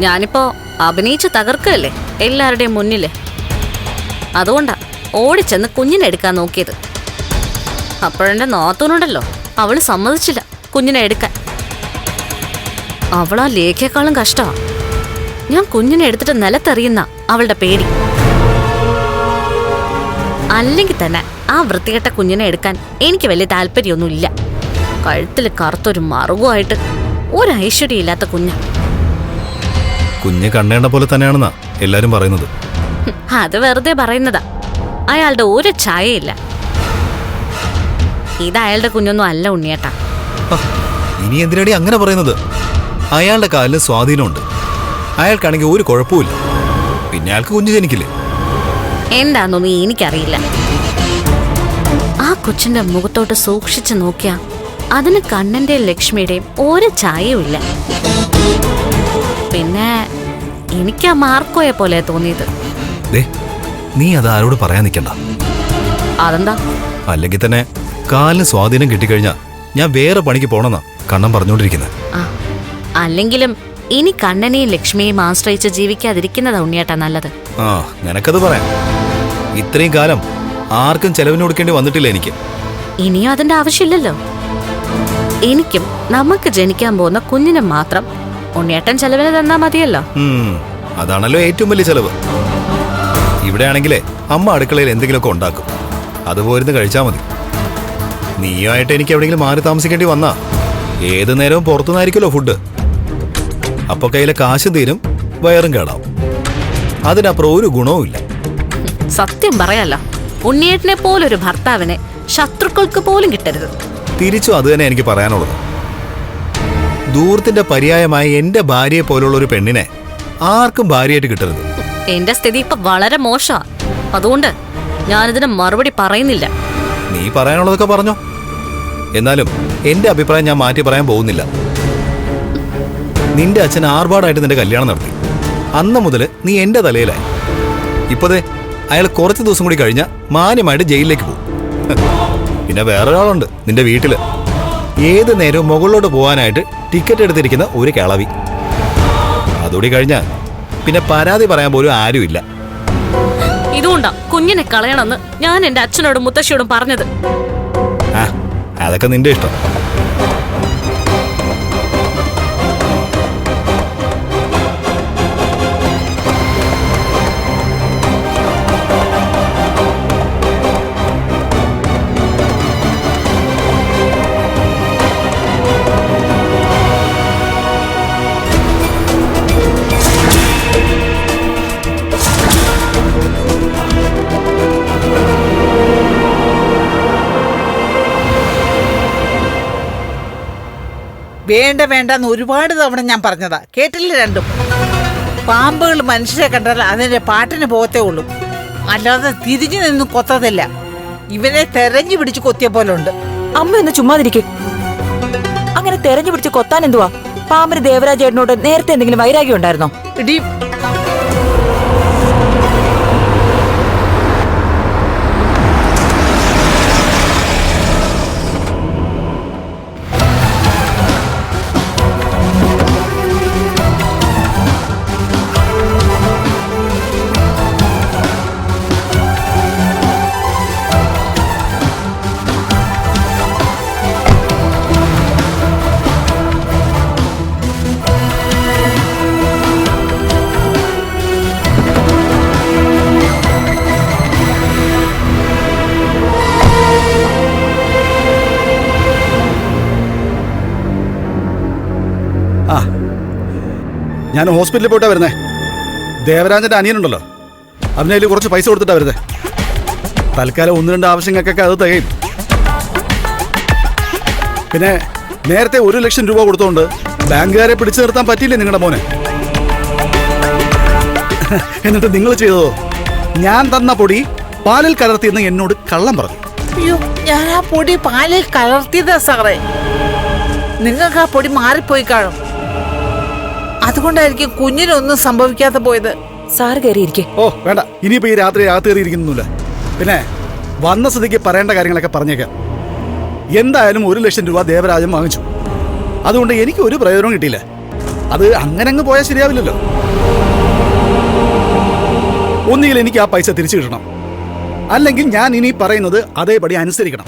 ഞാനിപ്പോ അഭിനയിച്ച് തകർക്കല്ലേ എല്ലാവരുടെയും മുന്നില്. അതുകൊണ്ടാ ഓടിച്ചെന്ന് കുഞ്ഞിനെ എടുക്കാൻ നോക്കിയത്. അപ്പോഴെന്റെ നാത്തൂനുണ്ടല്ലോ, അവള് സമ്മതിച്ചില്ല കുഞ്ഞിനെ എടുക്കാൻ. അവളാ ലേഖയെക്കാളും കഷ്ടമാ. ഞാൻ കുഞ്ഞിനെ എടുത്തിട്ട് നിലത്തെറിയുന്ന അവളുടെ പേടി. അല്ലെങ്കിൽ തന്നെ ആ വൃത്തികെട്ട കുഞ്ഞിനെ എടുക്കാൻ എനിക്ക് വലിയ താല്പര്യമൊന്നുമില്ല. കഴുത്തിൽ കറുത്തൊരു മറുകുമായിട്ട് ഒരു ഐശ്വര്യമില്ലാത്ത കുഞ്ഞ്. കുഞ്ഞ് കണ്ണേണ്ട പോലെ തന്നെയാണെന്നാ എല്ലാരും പറയുന്നത്. അത് വെറുതെ പറയുന്നതാ. അയാളുടെ ഒരു ഛായയില്ല. ഇത് അയാളുടെ കുഞ്ഞൊന്നും അല്ല ഉണ്ണിയേട്ടാ. ഇനി എന്തിനാടി അങ്ങനെ പറയുന്നത്? അയാളുടെ കാലിന് സ്വാധീനമുണ്ട്. അയാൾക്കാണെങ്കിൽ ഒരു കുഴപ്പമില്ല. പിന്നെ അയാൾക്ക് കുഞ്ഞ് ജനിക്കില്ലേ? എന്താന്നൊന്നും എനിക്കറിയില്ല. ആ കൊച്ചിന്റെ മുഖത്തോട്ട് സൂക്ഷിച്ചു നോക്കിയാ അതിന് കണ്ണന്റെയും ലക്ഷ്മിയുടെയും ഒരു ഛായയും ഇല്ല. പിന്നെ എനിക്ക് ആ മാർക്കോയെ പോലെ തോന്നിയത്. നീ അത് ആരോട് പറയാൻ നിൽക്കണ്ട. അതെന്താ? അല്ലെങ്കിൽ തന്നെ കാലിന് സ്വാധീനം കിട്ടിക്കഴിഞ്ഞാ ഞാൻ വേറെ പണിക്ക് പോണെന്നാ കണ്ണൻ പറഞ്ഞോണ്ടിരിക്കുന്നത്. അല്ലെങ്കിലും ഇനി കണ്ണനെയും ലക്ഷ്മിയെയും ആശ്രയിച്ച് ജീവിക്കാതിരിക്കുന്നതാ ഉണ്ണിയേട്ടാ നല്ലത്. നിനക്കത് പറയാം. ഇത്രയും കാലം ആർക്കും ചെലവിന് കൊടുക്കേണ്ടി വന്നിട്ടില്ല എനിക്ക്. ഇനിയും അതിന്റെ ആവശ്യമില്ലല്ലോ. എനിക്കും നമുക്ക് ജനിക്കാൻ പോകുന്ന കുഞ്ഞിനും മാത്രം ഉണ്ണിയേട്ടൻ ചെലവിന് തന്നാ മതിയല്ലോ. അതാണല്ലോ ഏറ്റവും വലിയ ചെലവ്. ഇവിടെ ആണെങ്കിലേ അമ്മ അടുക്കളയിൽ എന്തെങ്കിലുമൊക്കെ ഉണ്ടാക്കും. അതുപോരുന്ന് കഴിച്ചാൽ മതി. നീയുമായിട്ട് എനിക്ക് എവിടെയെങ്കിലും മാറി താമസിക്കേണ്ടി വന്നാ ഏത് നേരവും പുറത്തുനിന്നായിരിക്കുമല്ലോ ഫുഡ്. അപ്പൊ കയ്യിലെ കാശും തീരും, വയറും കേടാവും. അതിനപ്പുറം ഒരു ഗുണവും ഇല്ല. സത്യം പറയാലോ, ഉണ്ണിയേട്ടനെ പോലൊരു ഭർത്താവിനെ ശത്രുക്കൾക്ക് പോലും കിട്ടരുത്. തിരിച്ചു അത് തന്നെ എനിക്ക് പറയാനുള്ളത്. ദൂരത്തിന്റെ പര്യായമായ എന്റെ ഭാര്യയെ പോലുള്ള ഒരു പെണ്ണിനെ ആർക്കും ഭാര്യയായിട്ട് കിട്ടരുത്. എന്റെ സ്ഥിതി ഇപ്പൊ വളരെ മോശമാ. അതുകൊണ്ട് ഞാനിതിന് മറുപടി പറയുന്നില്ല. നീ പറയാനുള്ളതൊക്കെ പറഞ്ഞോ. എന്നാലും എന്റെ അഭിപ്രായം ഞാൻ മാറ്റി പറയാൻ പോകുന്നില്ല. നിന്റെ അച്ഛൻ ആർഭാടായിട്ട് നിന്റെ കല്യാണം നടത്തി. അന്ന് മുതൽ നീ എന്റെ തലയിലായി. ഇപ്പതേ അയാൾ കുറച്ച് ദിവസം കൂടി കഴിഞ്ഞാൽ മാന്യമായിട്ട് ജയിലിലേക്ക് പോകും. പിന്നെ വേറൊരാളുണ്ട് നിന്റെ വീട്ടില്. ഏത് നേരവും മുകളിലോട്ട് പോകാനായിട്ട് ടിക്കറ്റ് എടുത്തിരിക്കുന്ന ഒരു കിളവി. അതുകൂടി കഴിഞ്ഞാൽ പിന്നെ പരാതി പറയാൻ പോലും ആരുമില്ല. ഇതുകൊണ്ടാ കുഞ്ഞിനെ കളയണമെന്ന് ഞാൻ എന്റെ അച്ഛനോടും മുത്തശ്ശിയോടും പറഞ്ഞത്. അതൊക്കെ നിന്റെ ഇഷ്ടം. വേണ്ട വേണ്ടെന്ന് ഒരുപാട് തവണ ഞാൻ പറഞ്ഞതാ, കേട്ടില്ല രണ്ടും. പാമ്പുകൾ മനുഷ്യരെ കണ്ടാൽ അതിന്റെ പാട്ടിന് പോകത്തേ ഉള്ളൂ, അല്ലാതെ തിരിഞ്ഞു നിന്നും കൊത്തതില്ല. ഇവനെ തെരഞ്ഞു പിടിച്ച് കൊത്തിയ പോലെ ഉണ്ട്. അമ്മ ഒന്ന് ചുമ്മാതിരിക്കെ. അങ്ങനെ തെരഞ്ഞു പിടിച്ച് കൊത്താൻ എന്തുവാ? പാമ്പിന് ദേവരാജേട്ടനോട് നേരത്തെ എന്തെങ്കിലും വൈരാഗ്യം ഉണ്ടായിരുന്നോ? ഇടി ഞാൻ ഹോസ്പിറ്റലിൽ പോയിട്ടാ വരുന്നേ. ദേവരാജന്റെ അനിയനുണ്ടല്ലോ, അതിനതിൽ കുറച്ച് പൈസ കൊടുത്തിട്ടാ വരുന്നേ. തൽക്കാലം 1-2 ആവശ്യങ്ങൾക്കൊക്കെ അത് തികയും. പിന്നെ നേരത്തെ 1 ലക്ഷം രൂപ കൊടുത്തോണ്ട് ബാങ്കുകാരെ പിടിച്ചു നിർത്താൻ പറ്റിയില്ലേ നിങ്ങളുടെ മോനെ? എന്നിട്ട് നിങ്ങൾ ചെയ്തതോ? ഞാൻ തന്ന പൊടി പാലിൽ കലർത്തിയെന്ന് എന്നോട് കള്ളം പറഞ്ഞു. അയ്യോ, ഞാൻ ആ പൊടി പാലിൽ കലർത്തിയതാ സാറേ. നിങ്ങൾക്ക് ആ പൊടി മാറിപ്പോയി കാണും. അതുകൊണ്ടായിരിക്കും കുഞ്ഞിനൊന്നും സംഭവിക്കാതെ പോയത്. സാറ് കയറിയിരിക്കെ. ഓ വേണ്ട, ഇനിയിപ്പോ ഈ രാത്രി അകത്ത് കയറിയിരിക്കുന്നില്ല. പിന്നെ വന്ന സ്ഥിതിക്ക് പറയേണ്ട കാര്യങ്ങളൊക്കെ പറഞ്ഞേക്കാം. എന്തായാലും 1 ലക്ഷം രൂപ ദേവരാജൻ വാങ്ങിച്ചു. അതുകൊണ്ട് എനിക്ക് ഒരു പ്രയോജനവും കിട്ടിയില്ല. അത് അങ്ങനെ അങ്ങ് പോയാൽ ശരിയാവില്ലല്ലോ. ഒന്നുകിൽ എനിക്ക് ആ പൈസ തിരിച്ചു കിട്ടണം, അല്ലെങ്കിൽ ഞാൻ ഇനി പറയുന്നത് അതേപടി അനുസരിക്കണം.